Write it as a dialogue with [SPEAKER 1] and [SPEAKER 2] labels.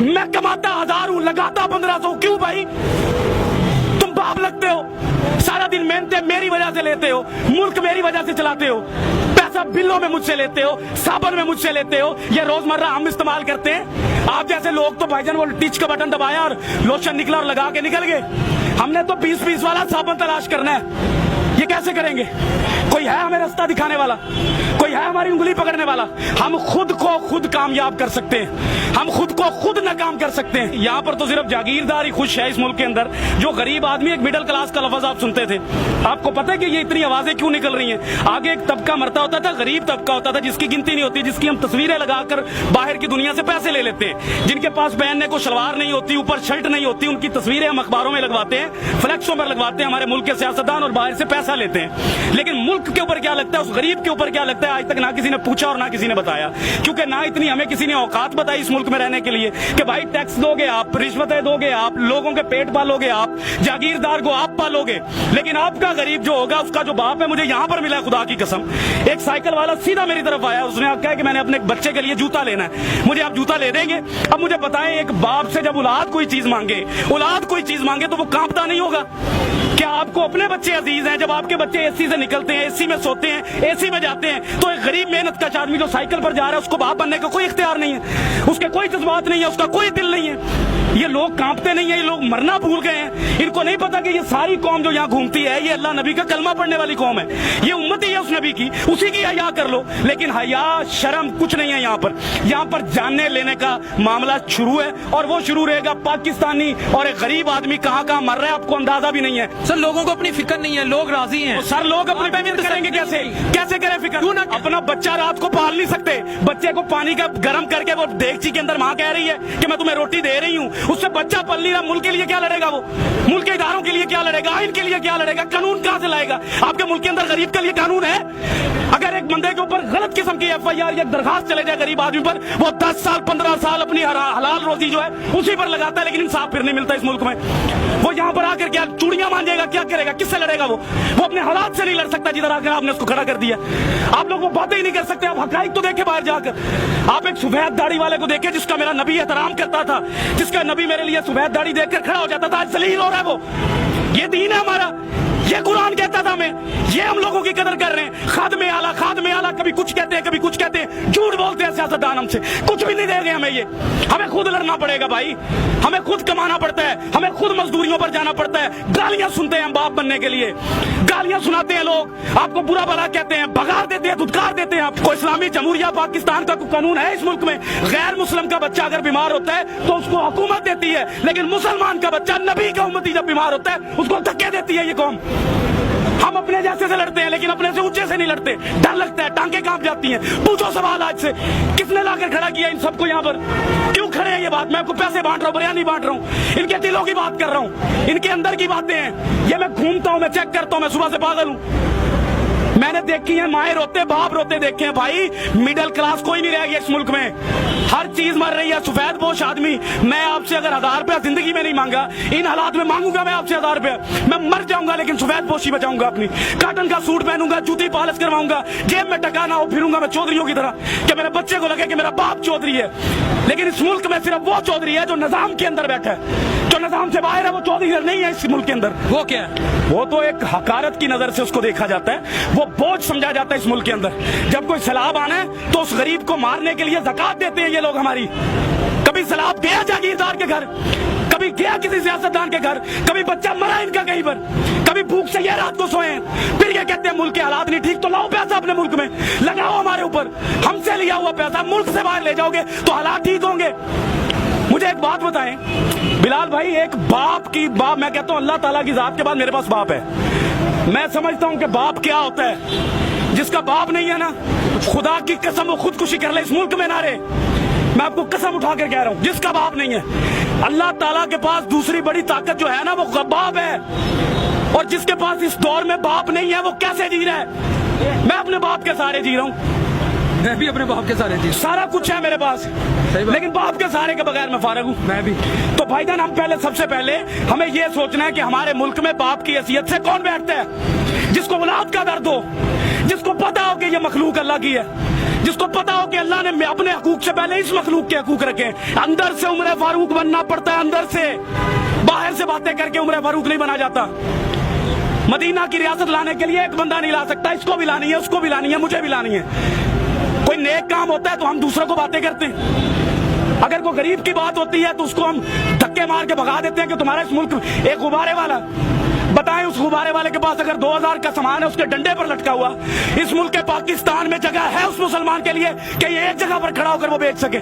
[SPEAKER 1] मैं कमाता 1000 हूं, लगाता 1500। क्यों भाई? तुम बाप लगते हो, सारा दिन मेहनतें मेरी वजह से लेते हो, मुल्क मेरी वजह से चलाते हो, पैसा बिलों में मुझसे लेते हो, साबुन में मुझसे लेते हो, ये रोजमर्रा हम इस्तेमाल करते हैं। आप जैसे लोग तो भाईजान वो टिच का बटन दबाया और लोशन निकला और लगा के निकल गए। हमने तो 20-20 वाला साबुन तलाश करना है। ये कैसे करेंगे? कोई है हमें रास्ता दिखाने वाला? कोई है हमारी उंगली पकड़ने वाला? हम खुद को खुद कामयाब कर सकते हैं, हम खुद को खुद नाकाम कर सकते हैं। यहाँ पर तो सिर्फ जागीरदार ही खुश है इस मुल्क के अंदर। जो गरीब आदमी, एक मिडिल क्लास का लफ्ज आप सुनते थे, आपको पता है कि ये इतनी आवाजें क्यों निकल रही हैं? आगे एक तबका मरता होता था, गरीब तबका होता था, जिसकी गिनती नहीं होती, जिसकी हम तस्वीरें लगाकर बाहर की दुनिया से पैसे ले लेते हैं, जिनके पास पहनने को शलवार नहीं होती, ऊपर शर्ट नहीं होती, उनकी तस्वीरें हम अखबारों में लगवाते हैं, फ्लैक्सों पर लगवाते हैं, हमारे मुल्क के सियासतदान, और बाहर से पैसा लेते हैं। लेकिन मुल्क के ऊपर क्या लगता है, उस गरीब के ऊपर क्या लगता है, आज तक ना किसी ने पूछा और ना किसी ने बताया। क्योंकि ना इतनी हमें किसी ने औकात बताई इस मुल्क में रहने के लिए कि भाई टैक्स दोगे आप, रिश्वतें दोगे आप, लोगों के पेट पालोगे आप, जागीरदार को आप पालोगे। लेकिन आपका गरीब जो होगा, उसका जो बाप है, मुझे यहाँ पर मिला है खुदा की कसम, एक साइकिल वाला सीधा मेरी तरफ आया, उसने कहा कि मैंने अपने बच्चे के लिए जूता लेना है, मुझे आप जूता ले देंगे? अब मुझे बताएं, एक बाप से जब औलाद कोई चीज मांगे, औलाद कोई चीज मांगे, तो वो कांपता नहीं होगा? क्या आपको अपने बच्चे अजीज हैं? जब आपके बच्चे एसी से निकलते हैं, एसी में सोते हैं, एसी में जाते हैं, तो एक गरीब मेहनत का आदमी जो साइकिल पर जा रहा है, उसको बाप बनने का कोई इख्तियार नहीं है, उसके कोई जज्बात नहीं है, उसका कोई दिल नहीं है। ये लोग कांपते नहीं है, ये लोग मरना भूल गए हैं। इनको नहीं पता कि ये सारी कौम जो यहाँ घूमती है, ये अल्लाह नबी का कलमा पढ़ने वाली कौम है, ये उम्मती है उस नबी की, उसी की हया कर लो। लेकिन हया शर्म कुछ नहीं है यहाँ पर। यहाँ पर जानने लेने का मामला शुरू है, और वो शुरू रहेगा। पाकिस्तानी और एक गरीब आदमी कहाँ कहाँ मर रहा है, आपको अंदाजा भी नहीं है।
[SPEAKER 2] सर लोगों को अपनी फिक्र नहीं है, लोग राजी हैं।
[SPEAKER 1] सर लोग अपनी पेमेंट करेंगे कैसे? कैसे करें फिक्र? अपना बच्चा रात को पाल नहीं सकते, बच्चे को पानी का गर्म करके वो देगची के अंदर माँ कह रही है कि मैं तुम्हें रोटी दे रही हूँ, उससे बच्चा पल नहीं रहा। मुल्क के लिए क्या लड़ेगा वो? मुल्क के इदारों के लिए क्या लड़ेगा? आइन के लिए क्या लड़ेगा? कानून कहाँ से लाएगा? आपके मुल्क के अंदर गरीब के लिए कानून है? अगर एक बंदे के ऊपर गलत किस्म की FIR या दरखास्त चले जाए गरीब आदमी पर, वो 10 साल 15 साल अपनी हलाल रोजी जो है उसी पर लगाता है, लेकिन इंसाफ फिर नहीं मिलता इस मुल्क में। वो यहाँ पर आकर क्या चूड़ियां मांगेगा? क्या करेगा? किससे लड़ेगा? वो अपने हालात से नहीं लड़ सकता जिधर आकर आपने उसको खड़ा कर दिया। आप लोग वो बातें ही नहीं कर सकते। आप हकाइक तो देखे बाहर जाकर। आप एक सफेद दाढ़ी वाले को देखे जिसका मेरा नबी एहतराम करता था, जिसका नबी मेरे लिए सफेद दाढ़ी देखकर खड़ा हो जाता था, आज जलील हो रहा है वो। ये दीन है हमारा, ये कुरान कहता था हमें, ये हम लोगों की कदर कर रहे हैं। खादमे आला कभी कुछ कहते हैं, कभी कुछ कहते हैं, झूठ बोलते हैं सियासतदान हमसे, कुछ भी नहीं देंगे हमें। ये हमें खुद लड़ना पड़ेगा भाई, हमें खुद कमाना पड़ता है, हमें खुद मजदूरियों पर जाना पड़ता है। गालियां सुनते हैं हम बाप बनने के लिए, गालियां सुनाते हैं लोग, आपको बुरा भला कहते हैं, भगा देते हैं, धुतकार देते हैं। आपको इस्लामी जमहूरिया पाकिस्तान का कानून है इस मुल्क में, गैर मुस्लिम का बच्चा अगर बीमार होता है तो उसको हुकूमत देती है, लेकिन मुसलमान का बच्चा, नबी का उम्मती जब बीमार होता है उसको धक्के देती है ये कौम। हम अपने जैसे से लड़ते हैं, लेकिन अपने से ऊंचे से नहीं लड़ते। डर लगता है, टांगे कांप जाती हैं। पूछो सवाल आज से, किसने लाकर खड़ा किया इन सबको यहाँ पर? क्यों खड़े हैं ये बात? मैं आपको पैसे बांट रहा हूँ, बयानी बांट रहा हूँ, इनके दिलों की बात कर रहा हूँ, इनके अंदर की बातें हैं। ये मैं घूमता हूँ, मैं चेक करता हूँ, मैं सुबह से पागल हूँ। मैंने देखी है माए रोते, बाप रोते देखे हैं भाई। मिडिल क्लास कोई नहीं रह गया इस मुल्क में, हर चीज मर रही है। सफेद पोश आदमी, मैं आपसे अगर 1000 रुपया जिंदगी में नहीं मांगा, इन हालात में मांगूंगा मैं आपसे 1000 रुपया, मैं मर जाऊंगा, लेकिन सफेद पोशी बचाऊंगा अपनी। कॉटन का सूट पहनूंगा, जूती पॉलिश करवाऊंगा, जेब में टका ना हो, फिरूंगा मैं चौधरियों की तरह कि मेरे बच्चे को लगे कि मेरा बाप चौधरी है। लेकिन इस मुल्क में सिर्फ वो चौधरी है जो निजाम के अंदर बैठा है, जो निजाम से बाहर है वो चौधरी नहीं है इस मुल्क के अंदर।
[SPEAKER 2] वो क्या है?
[SPEAKER 1] वो तो एक हकारत की नजर से उसको देखा जाता है, वो बोझ समझा जाता है इस मुल्क के अंदर। जब कोई सैलाब आना है तो उस गरीब को मारने के लिए ज़कात देते हैं ये लोग हमारी। कभी सैलाब गया जागीरदार के घर, कभी गया किसी सियासतदान के घर, कभी बच्चा मरा इनका कहीं पर, कभी भूख से ये रात को सोए, फिर ये कहते हैं मुल्क के हालात नहीं ठीक, तो लाओ पैसा अपने मुल्क में लगाओ हमारे ऊपर। हमसे लिया हुआ पैसा मुल्क से बाहर ले जाओगे तो हालात ठीक होंगे। मुझे एक बात बताएं बिलाल भाई, एक बाप की बाप, मैं कहता हूं अल्लाह ताला की जात के बाद मेरे पास बाप है। मैं समझता हूं कि बाप क्या होता है। जिसका बाप नहीं है ना, खुदा की कसम वो खुदकुशी कर ले इस मुल्क में ना रहे। मैं आपको कसम उठा कर कह रहा हूं, जिसका बाप नहीं है, अल्लाह ताला के पास दूसरी बड़ी ताकत जो है ना वो बाप है। और जिसके पास इस दौर में बाप नहीं है वो कैसे जी रहा है? मैं अपने बाप के सहारे जी रहा हूं।
[SPEAKER 2] मैं भी अपने बाप के सहारे थी।
[SPEAKER 1] सारा कुछ है मेरे पास,
[SPEAKER 2] सही बात।
[SPEAKER 1] लेकिन बाप के सहारे के बगैर मैं फारग हूँ।
[SPEAKER 2] मैं भी।
[SPEAKER 1] तो भाईजान हम पहले सबसे पहले हमें ये सोचना है कि हमारे मुल्क में बाप की हैसियत से कौन बैठता है, जिसको औलाद का दर्द हो, जिसको पता हो कि ये मखलूक अल्लाह की है, जिसको पता हो कि अल्लाह ने अपने हकूक से पहले इस मखलूक के हकूक रखे। अंदर से उम्र फारूक बनना पड़ता है, अंदर से, बाहर से बातें करके उम्र फारूक नहीं बना जाता। मदीना की रियासत लाने के लिए एक बंदा नहीं ला सकता, इसको भी लानी है, उसको भी लानी है, मुझे भी लानी है। कोई नेक काम होता है तो हम दूसरों को बातें करते हैं, अगर कोई गरीब की बात होती है तो उसको हम धक्के मार के भगा देते हैं कि तुम्हारा इस मुल्क एक गुब्बारे वाला। बताएं उस गुब्बारे वाले के पास अगर 2000 का सामान है उसके डंडे पर लटका हुआ, इस मुल्क के पाकिस्तान में जगह है उस मुसलमान के लिए कि ये एक जगह पर खड़ा होकर वो बेच सके?